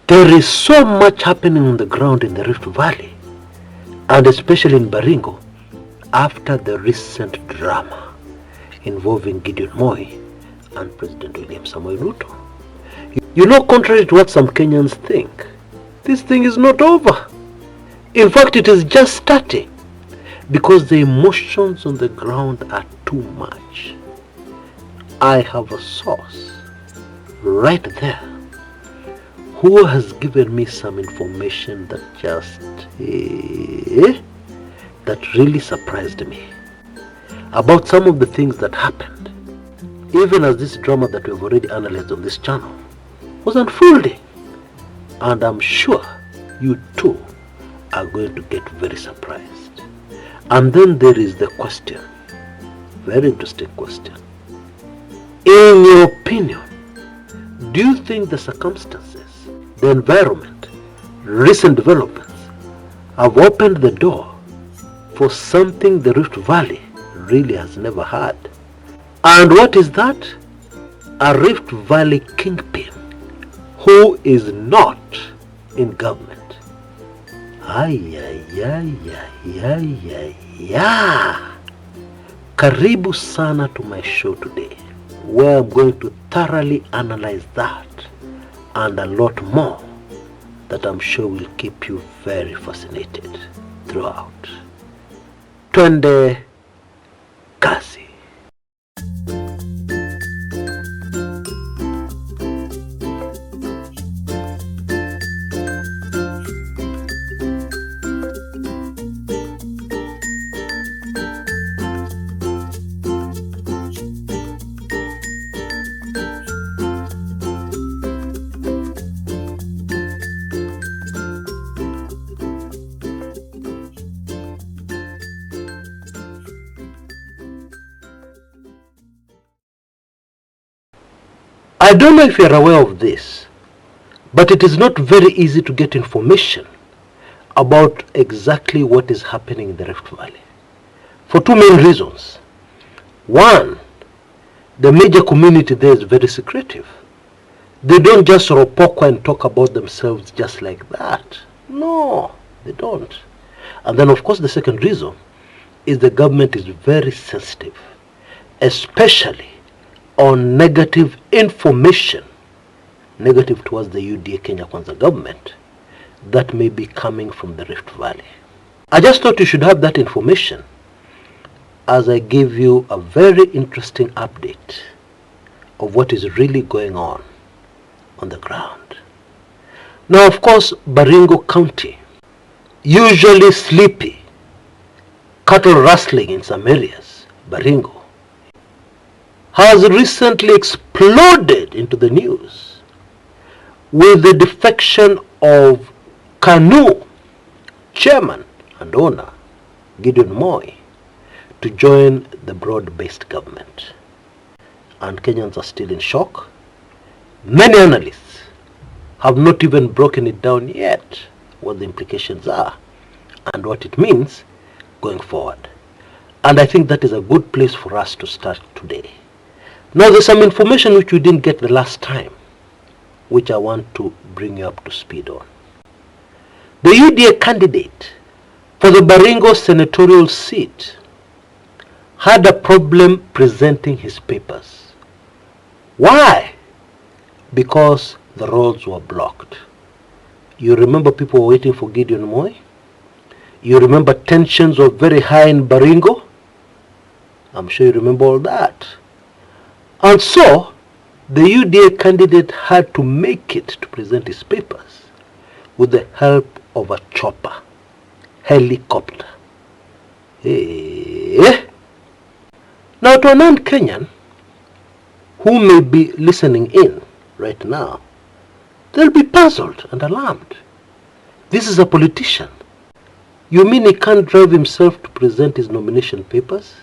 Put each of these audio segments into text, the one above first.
There is so much happening on the ground in the Rift Valley, and especially in Baringo, after the recent drama involving Gideon Moi and President Ruto. You know, contrary to what some Kenyans think, this thing is not over. In fact, it is just starting, because the emotions on the ground are too much. I have a source right there who has given me some information that that really surprised me about some of the things that happened, even as this drama that we've already analyzed on this channel was unfolding. And I'm sure you too are going to get very surprised. And then there is the question, very interesting question. In your opinion, do you think the circumstances, the environment, recent developments have opened the door for something the Rift Valley really has never had? And what is that? A Rift Valley kingpin who is not in government. Karibu sana to my show today, where I'm going to thoroughly analyze that and a lot more that I'm sure will keep you very fascinated throughout. Twende kazi. I don't know if you're aware of this, but it is not very easy to get information about exactly what is happening in the Rift Valley, for two main reasons. One, the major community there is very secretive. They don't just ropoko and talk about themselves just like that. No, they don't. And then of course the second reason is the government is very sensitive, especially on negative information, negative towards the UDA Kenya Kwanza government, that may be coming from the Rift Valley. I just thought you should have that information as I give you a very interesting update of what is really going on the ground. Now of course, Baringo County, usually sleepy, cattle rustling in some areas, Baringo, has recently exploded into the news with the defection of KANU chairman and owner Gideon Moi to join the broad-based government. And Kenyans are still in shock. Many analysts have not even broken it down yet, what the implications are and what it means going forward. And I think that is a good place for us to start today. Now there's some information which we didn't get the last time, which I want to bring you up to speed on. The UDA candidate for the Baringo senatorial seat had a problem presenting his papers. Why? Because the roads were blocked. You remember people were waiting for Gideon Moi? You remember tensions were very high in Baringo? I'm sure you remember all that. And so, the UDA candidate had to make it to present his papers with the help of a chopper, helicopter. Now to a non-Kenyan who may be listening in right now, they'll be puzzled and alarmed. This is a politician. You mean he can't drive himself to present his nomination papers?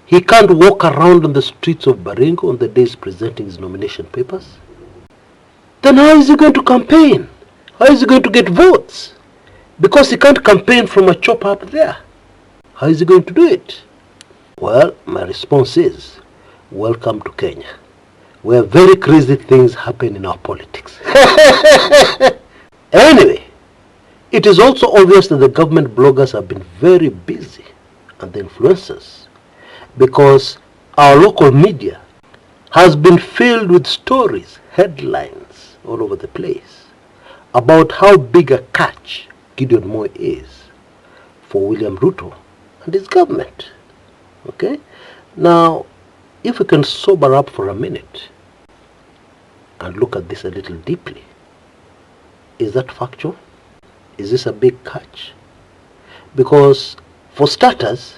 He can't walk around on the streets of Baringo on the days presenting his nomination papers? Then how is he going to campaign? How is he going to get votes? Because he can't campaign from a chopper up there. How is he going to do it? Well, my response is, welcome to Kenya, where very crazy things happen in our politics. It is also obvious that the government bloggers have been very busy, and the influencers, because our local media has been filled with stories, headlines all over the place about how big a catch Gideon Moi is for William Ruto and his government. Okay? Now, if we can sober up for a minute and look at this a little deeply, is that factual? Is this a big catch? Because, for starters,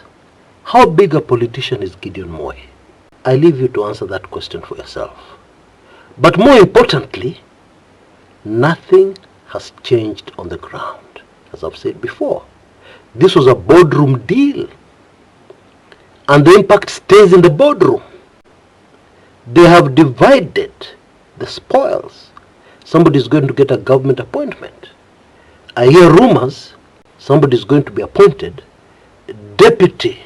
how big a politician is Gideon Moi? I leave you to answer that question for yourself. But more importantly, nothing has changed on the ground. As I've said before, this was a boardroom deal, and the impact stays in the boardroom. They have divided the spoils. Somebody is going to get a government appointment. I hear rumors somebody is going to be appointed Deputy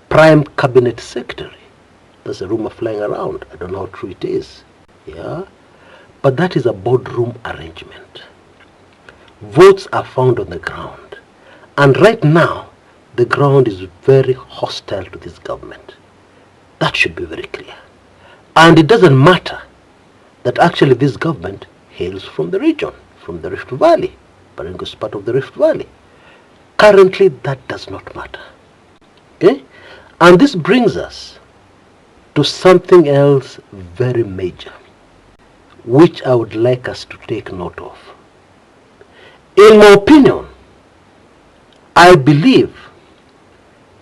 Prime Cabinet Secretary. There's a rumor flying around. I don't know how true it is. Yeah? But that is a boardroom arrangement. Votes are found on the ground. And right now, the ground is very hostile to this government. That should be very clear. And it doesn't matter that actually this government hails from the region, from the Rift Valley. Baringo is part of the Rift Valley. Currently, that does not matter. Okay? And this brings us to something else very major, which I would like us to take note of. In my opinion, I believe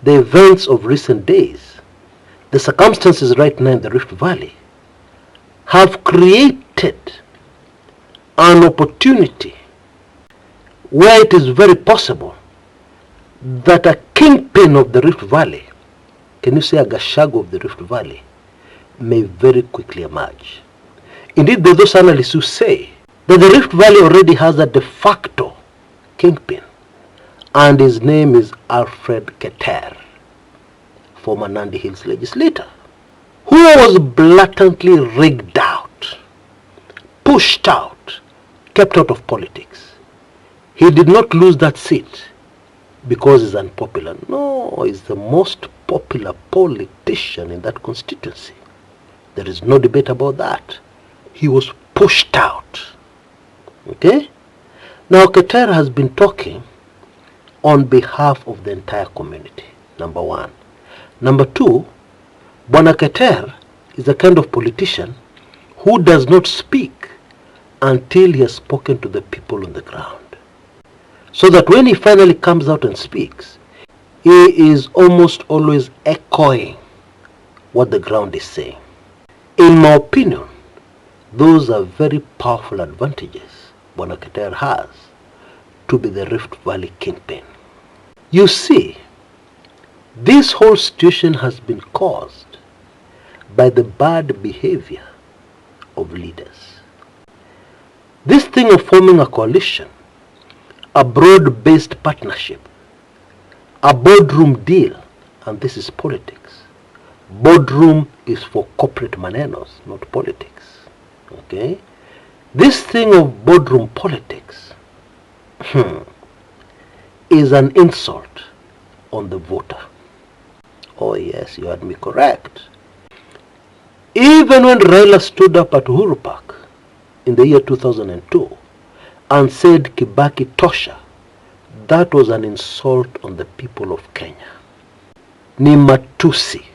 the events of recent days, the circumstances right now in the Rift Valley, have created an opportunity where it is very possible that a kingpin of the Rift Valley, can you say a Gashago of the Rift Valley, may very quickly emerge. Indeed, there are those analysts who say that the Rift Valley already has a de facto kingpin, and his name is Alfred Keter, former Nandi Hills legislator, who was blatantly rigged out, pushed out, kept out of politics. He did not lose that seat because he's unpopular. No, he's the most popular politician in that constituency. There is no debate about that. He was pushed out. Okay? Now, Keter has been talking on behalf of the entire community, number one. Number two, Bwana Keter is the kind of politician who does not speak until he has spoken to the people on the ground. So that when he finally comes out and speaks, he is almost always echoing what the ground is saying. In my opinion, those are very powerful advantages Bwana Keter has to be the Rift Valley kingpin. You see, this whole situation has been caused by the bad behavior of leaders. This thing of forming a coalition, a broad-based partnership, a boardroom deal, and this is politics. Boardroom is for corporate manenos, not politics. Okay? This thing of boardroom politics is an insult on the voter. Oh yes, you had me correct. Even when Raila stood up at Uhuru Park in the year 2002 and said Kibaki tosha, that was an insult on the people of Kenya. Ni matusi.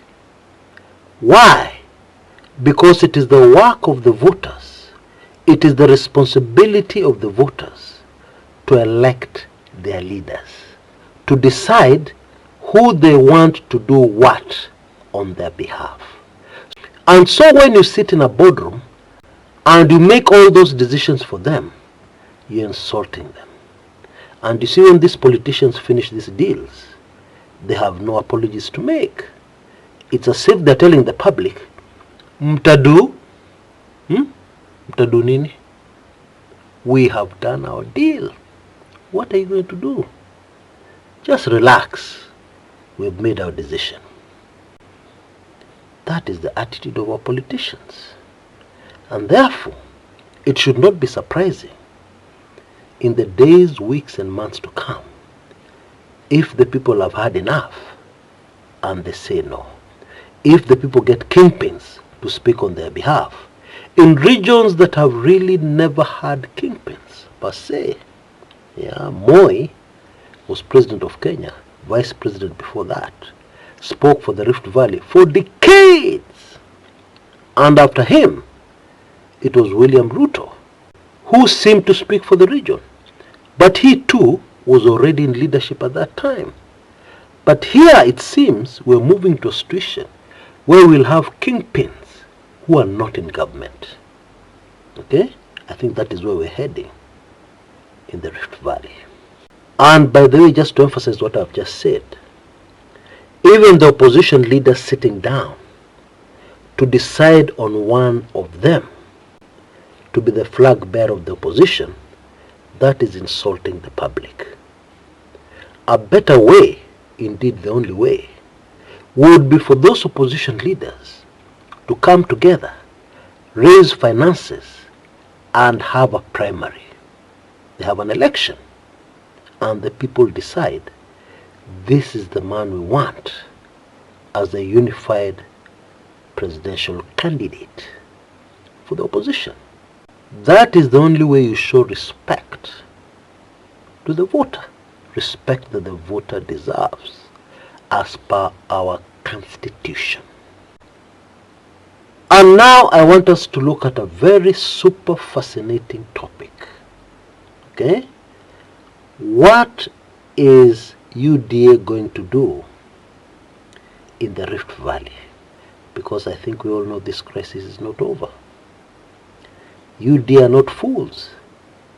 Why? Because it is the work of the voters, it is the responsibility of the voters to elect their leaders, to decide who they want to do what on their behalf. And so when you sit in a boardroom and you make all those decisions for them, you're insulting them. And you see, when these politicians finish these deals, they have no apologies to make. It's as if they're telling the public, Mtadu? Mtadu nini? We have done our deal. What are you going to do? Just relax. We've made our decision. That is the attitude of our politicians. And therefore, it should not be surprising in the days, weeks and months to come, if the people have had enough and they say no, if the people get kingpins to speak on their behalf, in regions that have really never had kingpins per se. Yeah, Moi was president of Kenya, vice president before that, spoke for the Rift Valley for decades. And after him, it was William Ruto, who seemed to speak for the region. But he too was already in leadership at that time. But here it seems we're moving to a situation where we'll have kingpins who are not in government. Okay? I think that is where we're heading in the Rift Valley. And by the way, just to emphasize what I've just said, even the opposition leaders sitting down to decide on one of them to be the flag bearer of the opposition, that is insulting the public. A better way, indeed the only way, would be for those opposition leaders to come together, raise finances, and have a primary. They have an election, and the people decide this is the man we want as a unified presidential candidate for the opposition. That is the only way you show respect to the voter, respect that the voter deserves as per our constitution. And now I want us to look at a very super fascinating topic. Okay? What is UDA going to do in the Rift Valley? Because I think we all know this crisis is not over. UDA are not fools.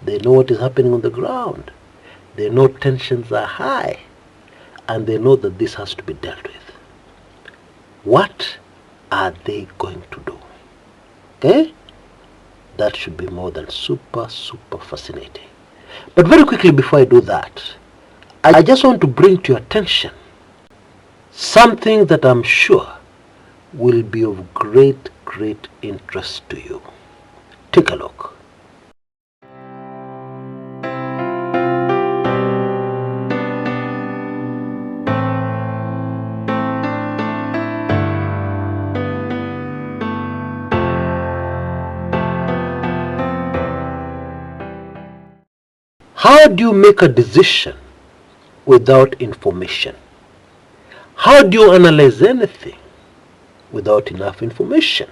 They know what is happening on the ground. They know tensions are high. And they know that this has to be dealt with. What are they going to do? Okay? That should be more than super fascinating. But very quickly before I do that, I just want to bring to your attention something that I'm sure will be of great interest to you. Take a look. How do you make a decision without information? How do you analyze anything without enough information?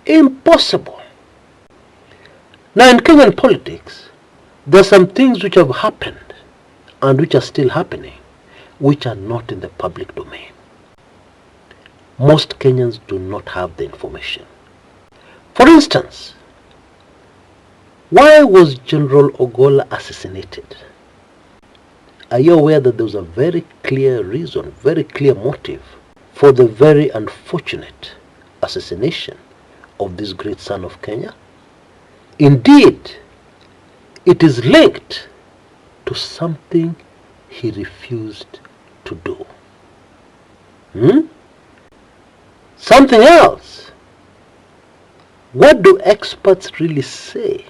Impossible. Now in Kenyan politics, there are some things which have happened and which are still happening, which are not in the public domain. Most Kenyans do not have the information. For instance, why was General Ogolla assassinated? Are you aware that there was a very clear reason, very clear motive for the very unfortunate assassination of this great son of Kenya? Indeed, it is linked to something he refused to do. Something else. What do experts really say?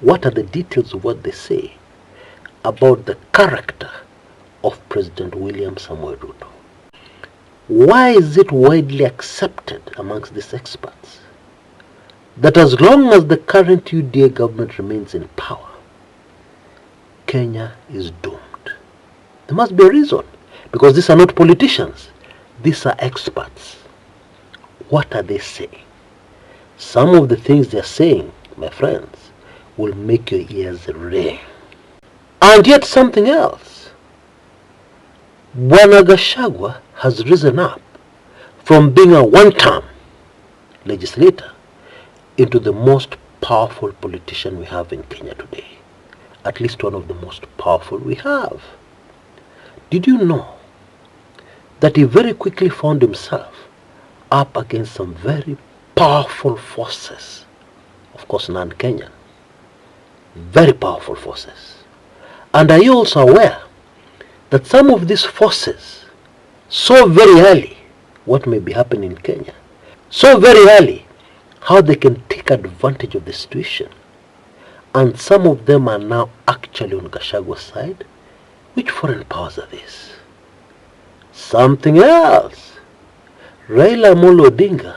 What are the details of what they say about the character of President William Samoei Ruto? Why is it widely accepted amongst these experts that as long as the current UDA government remains in power, Kenya is doomed? There must be a reason, because these are not politicians. These are experts. What are they saying? Some of the things they are saying, my friends, will make your ears ring. And yet something else. Bwana Gachagua has risen up from being a one-term legislator into the most powerful politician we have in Kenya today. At least one of the most powerful we have. Did you know that he very quickly found himself up against some very powerful forces? Of course, non-Kenyan. Very powerful forces. And are you also aware that some of these forces saw very early what may be happening in Kenya? Saw very early how they can take advantage of the situation And some of them are now actually on Gachagwa's side. Which foreign powers are these? Something else. Raila Amolo Odinga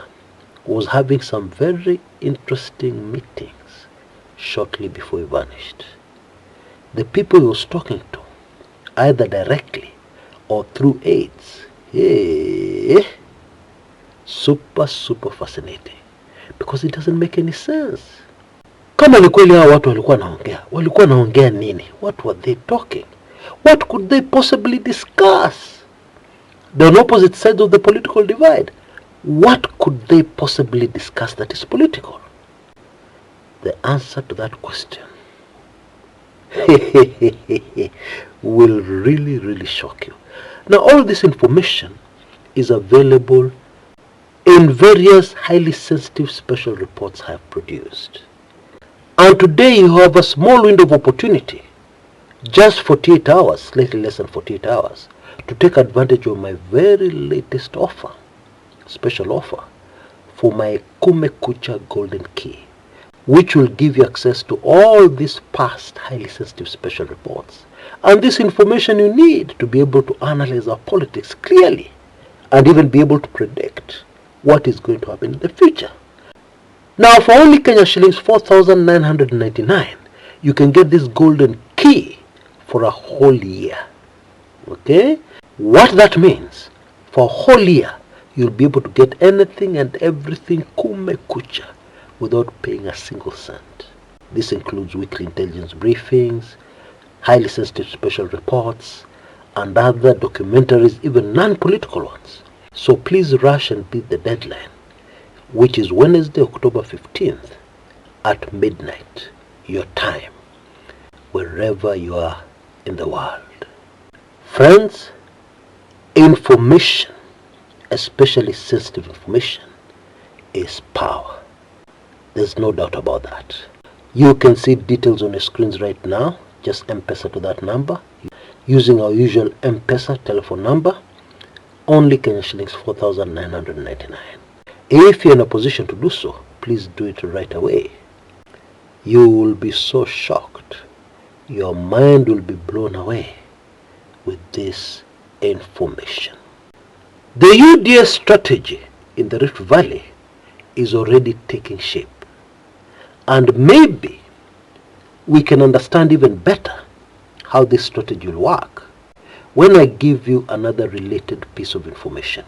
was having some very interesting meetings shortly before he vanished. The people he was talking to, either directly or through aides, super fascinating, because it doesn't make any sense. Kama ni kweli hao watu walikuwa naongea nini? What were they talking? What could they possibly discuss? They're on opposite sides of the political divide. What could they possibly discuss that is political? The answer to that question will really shock you. Now, all this information is available in various highly sensitive special reports I have produced. And today you have a small window of opportunity, just 48 hours, slightly less than 48 hours, to take advantage of my very latest offer, special offer, for my Kumekucha Golden Key, which will give you access to all these past highly sensitive special reports and this information you need to be able to analyze our politics clearly and even be able to predict what is going to happen in the future. Now, for only Kenya shillings 4,999, you can get this golden key for a whole year. Okay? What that means, for a whole year, you'll be able to get anything and everything Kumekucha without paying a single cent. This includes weekly intelligence briefings, highly sensitive special reports, and other documentaries, even non-political ones. So please rush and beat the deadline, which is Wednesday, October 15th at midnight, your time, wherever you are in the world. Friends, information, especially sensitive information, is power. There's no doubt about that. You can see details on your screens right now. Just M-Pesa to that number, using our usual M-Pesa telephone number, only Kenya shillings 4,999. If you're in a position to do so, please do it right away. You will be so shocked. Your mind will be blown away with this information. The UDA strategy in the Rift Valley is already taking shape. And maybe we can understand even better how this strategy will work when I give you another related piece of information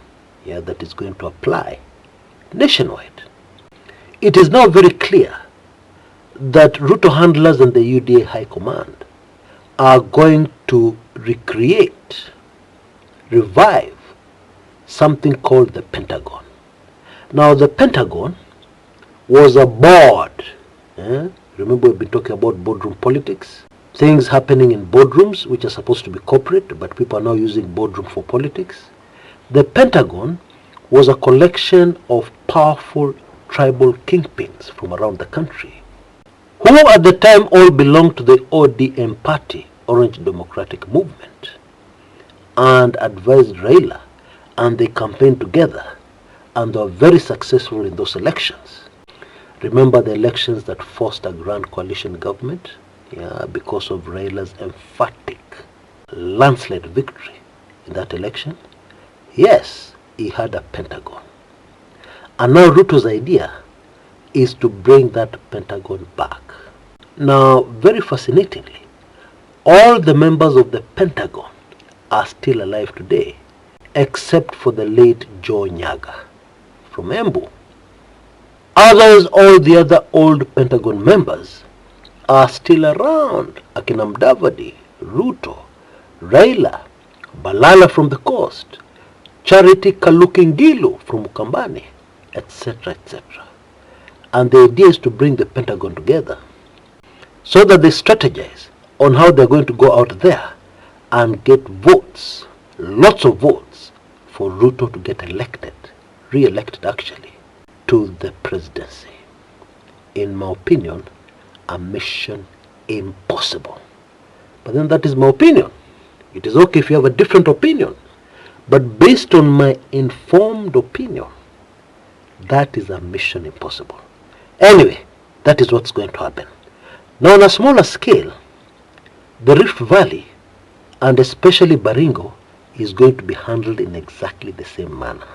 that is going to apply nationwide. It is now very clear that Ruto handlers and the UDA High Command are going to revive something called the Pentagon. Now, the Pentagon was a board. Remember, we've been talking about boardroom politics. Things happening in boardrooms which are supposed to be corporate, but people are now using boardroom for politics. The Pentagon was a collection of powerful tribal kingpins from around the country, who at the time all belonged to the ODM party, Orange Democratic Movement, and advised Raila, and they campaigned together, and they were very successful in those elections. Remember the elections that forced a grand coalition government? Because of Raila's emphatic landslide victory in that election? Yes, he had a Pentagon. And now Ruto's idea is to bring that Pentagon back. Now, very fascinatingly, all the members of the Pentagon are still alive today, except for the late Joe Nyaga from Embu. Others, all the other old Pentagon members, are still around. Akina Mudavadi, Ruto, Raila, Balala from the coast, Charity Kaluki Ngilu from Ukambani, etc., etc. And the idea is to bring the Pentagon together so that they strategize on how they're going to go out there and get votes, lots of votes, for Ruto to get elected, re-elected actually, to the presidency. In my opinion, a mission impossible. But then that is my opinion. It is okay if you have a different opinion. But based on my informed opinion, that is a mission impossible. Anyway, that is what's going to happen. Now, on a smaller scale, the Rift Valley, and especially Baringo, is going to be handled in exactly the same manner.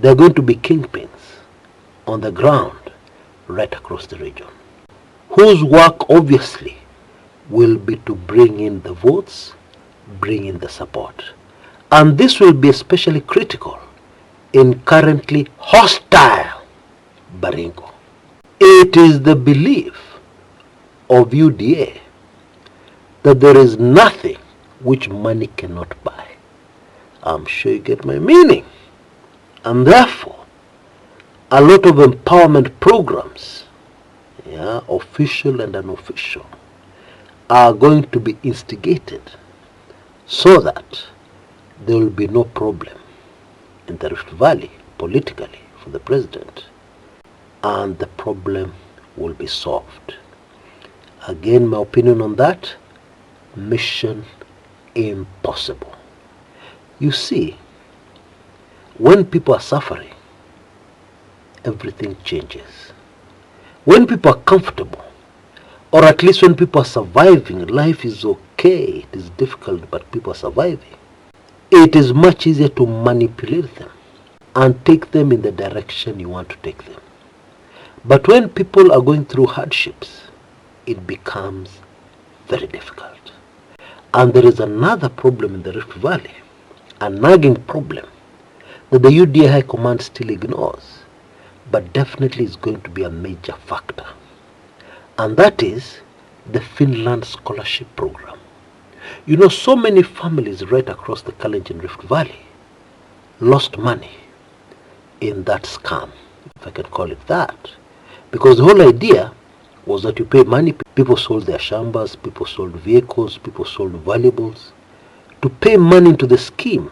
There are going to be kingpins on the ground right across the region, whose work obviously will be to bring in the votes, bring in the support. And this will be especially critical in currently hostile Baringo. It is the belief of UDA that there is nothing which money cannot buy. I'm sure you get my meaning. And therefore, a lot of empowerment programs, official and unofficial, are going to be instigated so that there will be no problem in the Rift Valley politically for the president, and the problem will be solved. Again, my opinion on that, mission impossible. You see, when people are suffering, everything changes. When people are comfortable, or at least when people are surviving, life is okay, it is difficult, but people are surviving, it is much easier to manipulate them and take them in the direction you want to take them. But when people are going through hardships, it becomes very difficult. And there is another problem in the Rift Valley, a nagging problem that the UDA High Command still ignores, but definitely is going to be a major factor. And that is the Finland Scholarship Program. You know, so many families right across the Kalenjin Rift Valley lost money in that scam, if I can call it that. Because the whole idea was that you pay money, people sold their shambas, people sold vehicles, people sold valuables, to pay money into the scheme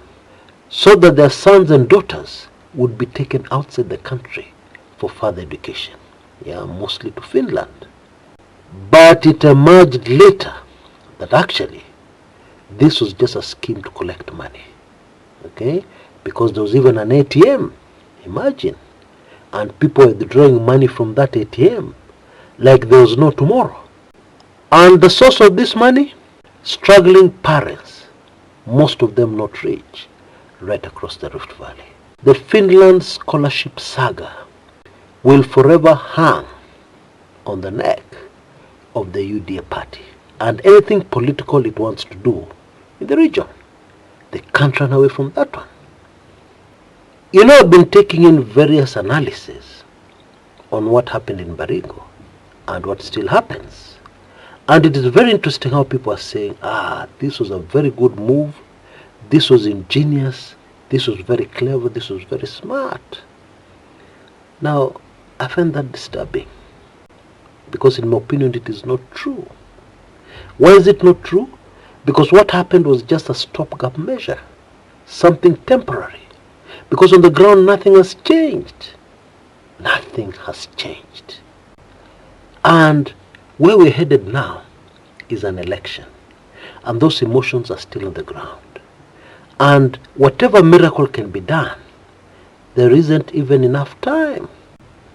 so that their sons and daughters would be taken outside the country for further education, mostly to Finland. But it emerged later that actually this was just a scheme to collect money, because there was even an ATM, imagine, and people were withdrawing money from that ATM like there was no tomorrow. And the source of this money? Struggling parents, most of them not rich, right across the Rift Valley. The Finland scholarship saga will forever hang on the neck of the UDA party and anything political it wants to do in the region. They can't run away from that one. You know, I've been taking in various analyses on what happened in Baringo and what still happens. And it is very interesting how people are saying, this was a very good move, this was ingenious, this was very clever, this was very smart. Now, I find that disturbing, because in my opinion it is not true. Why is it not true? Because what happened was just a stopgap measure, something temporary. Because on the ground nothing has changed. Nothing has changed. And where we're headed now is an election. And those emotions are still on the ground. And whatever miracle can be done, there isn't even enough time.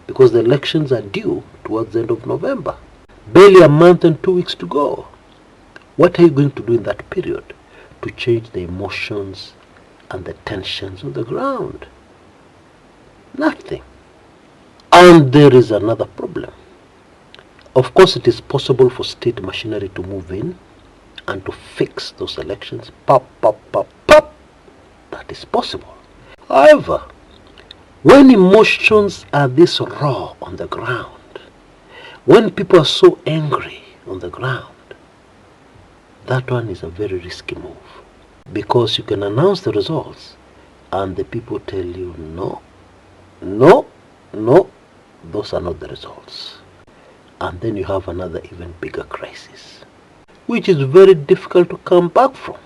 Because the elections are due towards the end of November. Barely a month and 2 weeks to go. What are you going to do in that period to change the emotions and the tensions on the ground? Nothing. And there is another problem. Of course, it is possible for state machinery to move in and to fix those elections. Pop, pop, pop, pop. That is possible. However, when emotions are this raw on the ground, when people are so angry on the ground, that one is a very risky move. Because you can announce the results and the people tell you, no, those are not the results. And then you have another even bigger crisis, which is very difficult to come back from.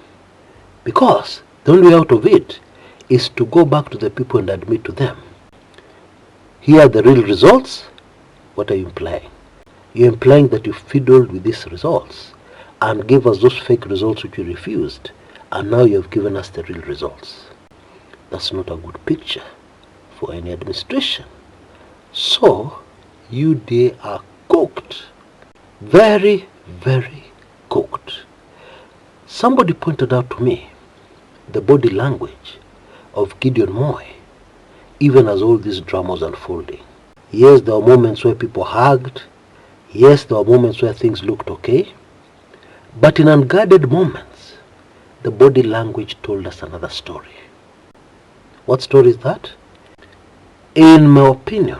Because the only way out of it is to go back to the people and admit to them, here are the real results. What are you implying? You're implying that you fiddled with these results and gave us those fake results which you refused, and now you have given us the real results. That's not a good picture for any administration. So, UDA are cooked. Very, very cooked. Somebody pointed out to me the body language of Gideon Moi, even as all this drama was unfolding. Yes, there were moments where people hugged. Yes, there were moments where things looked okay. But in unguarded moments, the body language told us another story. What story is that? In my opinion,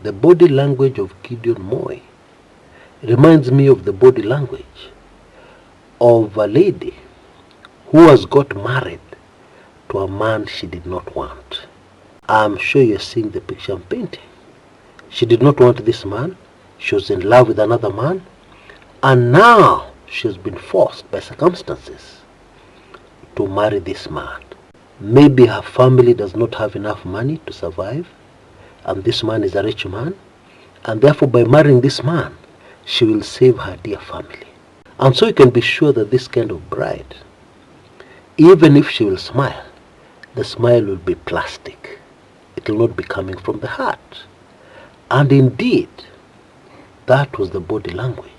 the body language of Gideon Moi reminds me of the body language of a lady who has got married to a man she did not want. I'm sure you're seeing the picture I'm painting. She did not want this man. She was in love with another man. And now she has been forced by circumstances to marry this man. Maybe her family does not have enough money to survive, and this man is a rich man, and therefore by marrying this man, she will save her dear family. And so you can be sure that this kind of bride, even if she will smile, the smile will be plastic. It will not be coming from the heart. And indeed, that was the body language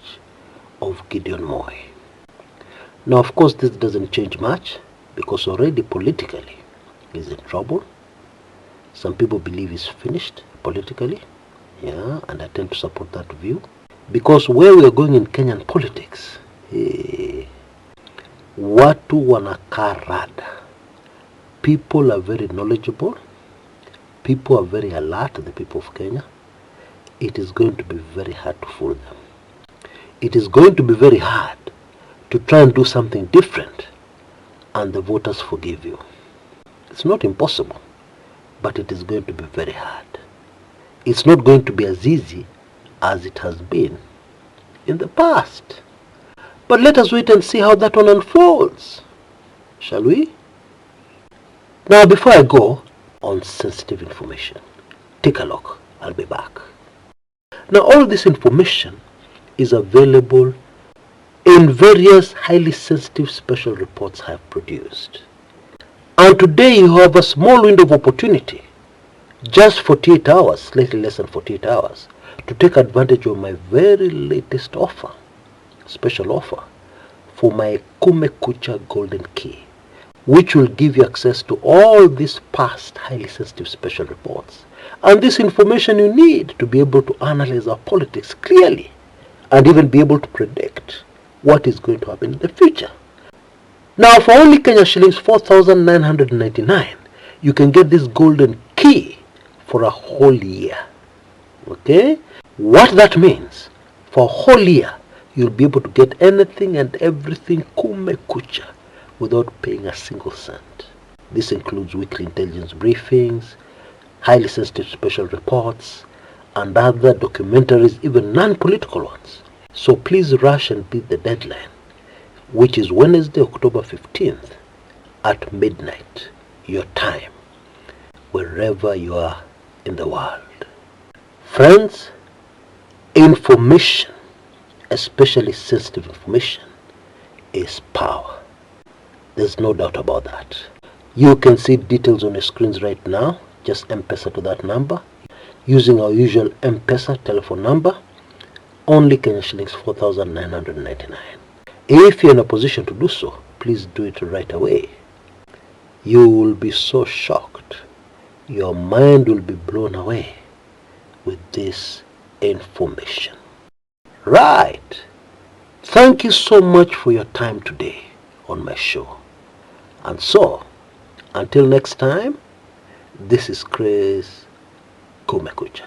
of Gideon Moi. Now, of course, this doesn't change much, because already politically he's in trouble. Some people believe he's finished politically, yeah, and I tend to support that view. Because where we are going in Kenyan politics, watu wanakaa rada. People are very knowledgeable. People are very alert, the people of Kenya. It is going to be very hard to fool them. It is going to be very hard to try and do something different and the voters forgive you. It's not impossible, but it is going to be very hard. It's not going to be as easy as it has been in the past. But let us wait and see how that one unfolds, shall we? Now, before I go on sensitive information, take a look. I'll be back. Now, all this information is available in various highly sensitive special reports I have produced. And today you have a small window of opportunity, just 48 hours, slightly less than 48 hours, to take advantage of my very latest offer, special offer, for my Kumekucha Golden Key, which will give you access to all these past highly sensitive special reports and this information you need to be able to analyze our politics clearly and even be able to predict what is going to happen in the future. Now, for only Kenya shillings 4,999, you can get this golden key for a whole year. Okay? What that means, for a whole year, you'll be able to get anything and everything Kumekucha without paying a single cent. This includes weekly intelligence briefings, highly sensitive special reports, and other documentaries, even non-political ones. So please rush and beat the deadline, which is Wednesday, October 15th at midnight, your time, wherever you are in the world. Friends, information, especially sensitive information, is power. There's no doubt about that. You can see details on your screens right now. Just M-Pesa to that number, using our usual M-Pesa telephone number, only Kenya shillings 4,999. If you're in a position to do so, please do it right away. You will be so shocked. Your mind will be blown away with this information. Right. Thank you so much for your time today on my show. And so, until next time, this is Chris Kumekucha.